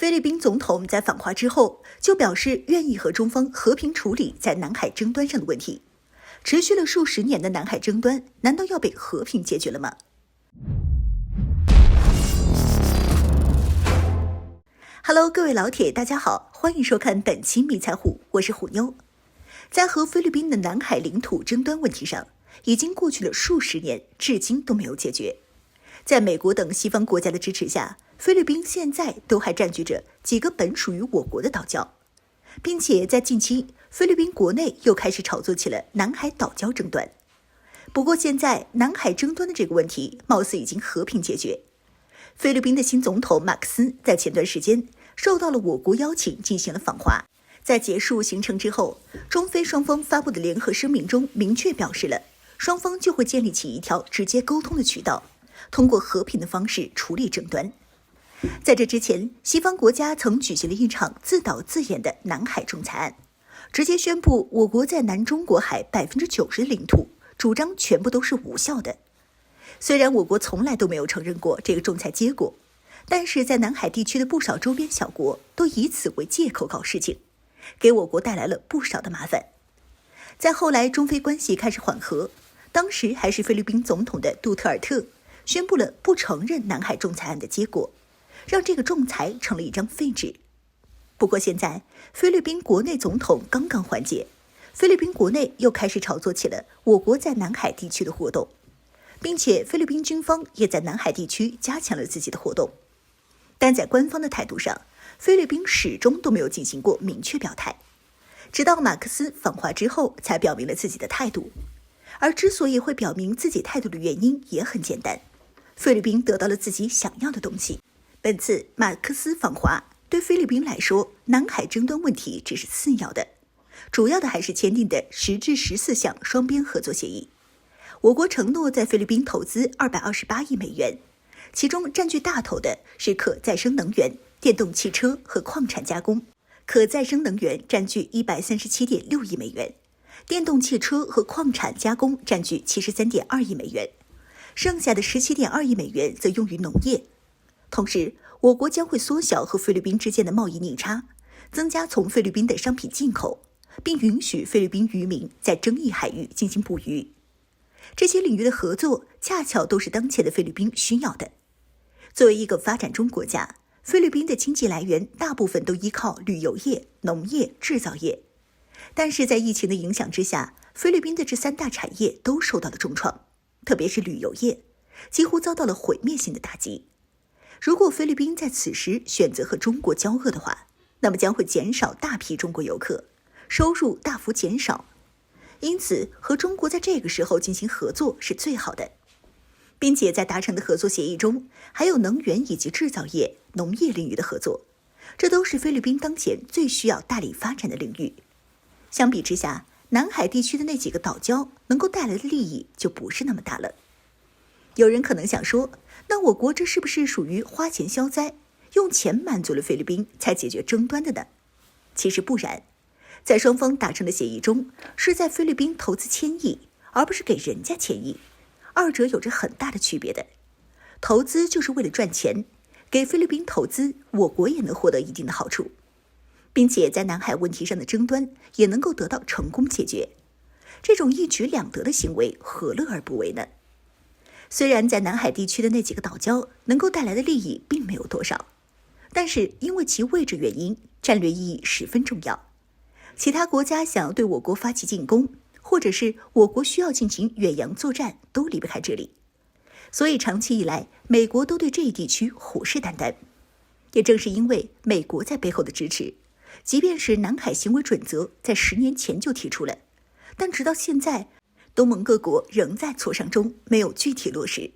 菲律宾总统在访华之后就表示愿意和中方和平处理在南海争端上的问题。持续了数十年的南海争端，难道要被和平解决了吗？Hello， 各位老铁，大家好，欢迎收看本期迷彩虎，我是虎妞。在和菲律宾的南海领土争端问题上，已经过去了数十年，至今都没有解决。在美国等西方国家的支持下，菲律宾现在都还占据着几个本属于我国的岛礁，并且在近期，菲律宾国内又开始炒作起了南海岛礁争端。不过现在南海争端的这个问题貌似已经和平解决。菲律宾的新总统马克思在前段时间受到了我国邀请进行了访华，在结束行程之后，中菲双方发布的联合声明中明确表示了，双方就会建立起一条直接沟通的渠道，通过和平的方式处理争端。在这之前，西方国家曾举行了一场自导自演的南海仲裁案，直接宣布我国在南中国海90%的领土主张全部都是无效的。虽然我国从来都没有承认过这个仲裁结果，但是在南海地区的不少周边小国都以此为借口搞事情，给我国带来了不少的麻烦。在后来中菲关系开始缓和，当时还是菲律宾总统的杜特尔特宣布了不承认南海仲裁案的结果，让这个仲裁成了一张废纸。不过现在菲律宾国内总统刚刚换届，菲律宾国内又开始炒作起了我国在南海地区的活动，并且菲律宾军方也在南海地区加强了自己的活动。但在官方的态度上，菲律宾始终都没有进行过明确表态，直到马克思访华之后才表明了自己的态度。而之所以会表明自己态度的原因也很简单，菲律宾得到了自己想要的东西。本次马克思访华对菲律宾来说，南海争端问题只是次要的，主要的还是签订的10至14项双边合作协议。我国承诺在菲律宾投资228亿美元，其中占据大头的是可再生能源、电动汽车和矿产加工。可再生能源占据137.6亿美元，电动汽车和矿产加工占据73.2亿美元，剩下的17.2亿美元则用于农业。同时，我国将会缩小和菲律宾之间的贸易逆差，增加从菲律宾的商品进口，并允许菲律宾渔民在争议海域进行捕鱼。这些领域的合作恰巧都是当前的菲律宾需要的。作为一个发展中国家，菲律宾的经济来源大部分都依靠旅游业、农业、制造业。但是在疫情的影响之下，菲律宾的这3大产业都受到了重创，特别是旅游业，几乎遭到了毁灭性的打击。如果菲律宾在此时选择和中国交恶的话，那么将会减少大批中国游客，收入大幅减少。因此，和中国在这个时候进行合作是最好的，并且在达成的合作协议中，还有能源以及制造业、农业领域的合作，这都是菲律宾当前最需要大力发展的领域。相比之下，南海地区的那几个岛礁能够带来的利益就不是那么大了。有人可能想说，那我国这是不是属于花钱消灾，用钱满足了菲律宾才解决争端的呢？其实不然，在双方达成的协议中，是在菲律宾投资1000亿，而不是给人家1000亿，二者有着很大的区别的。投资就是为了赚钱，给菲律宾投资，我国也能获得一定的好处，并且在南海问题上的争端也能够得到成功解决。这种一举两得的行为，何乐而不为呢？虽然在南海地区的那几个岛礁能够带来的利益并没有多少，但是因为其位置原因，战略意义十分重要。其他国家想要对我国发起进攻，或者是我国需要进行远洋作战，都离不开这里。所以长期以来，美国都对这一地区虎视眈眈。也正是因为美国在背后的支持，即便是南海行为准则在10年前就提出了，但直到现在，东盟各国仍在磋商中，没有具体落实。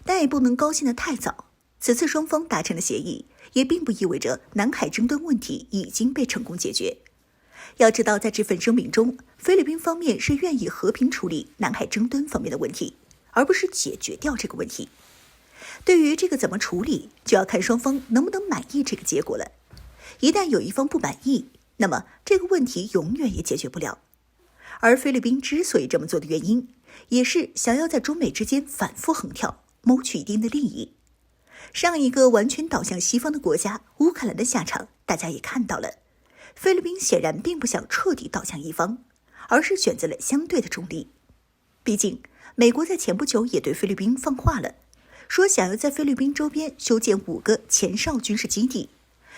但也不能高兴得太早，此次双方达成的协议，也并不意味着南海争端问题已经被成功解决。要知道，在这份声明中，菲律宾方面是愿意和平处理南海争端方面的问题，而不是解决掉这个问题。对于这个怎么处理，就要看双方能不能满意这个结果了。一旦有一方不满意，那么这个问题永远也解决不了。而菲律宾之所以这么做的原因，也是想要在中美之间反复横跳，谋取一定的利益。上一个完全倒向西方的国家乌克兰的下场，大家也看到了。菲律宾显然并不想彻底倒向一方，而是选择了相对的中立。毕竟，美国在前不久也对菲律宾放话了，说想要在菲律宾周边修建5个前哨军事基地，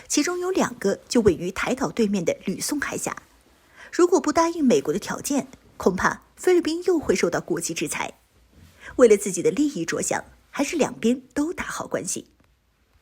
其中有2个就位于台岛对面的吕宋海峡。如果不答应美国的条件，恐怕菲律宾又会受到国际制裁。为了自己的利益着想，还是两边都打好关系。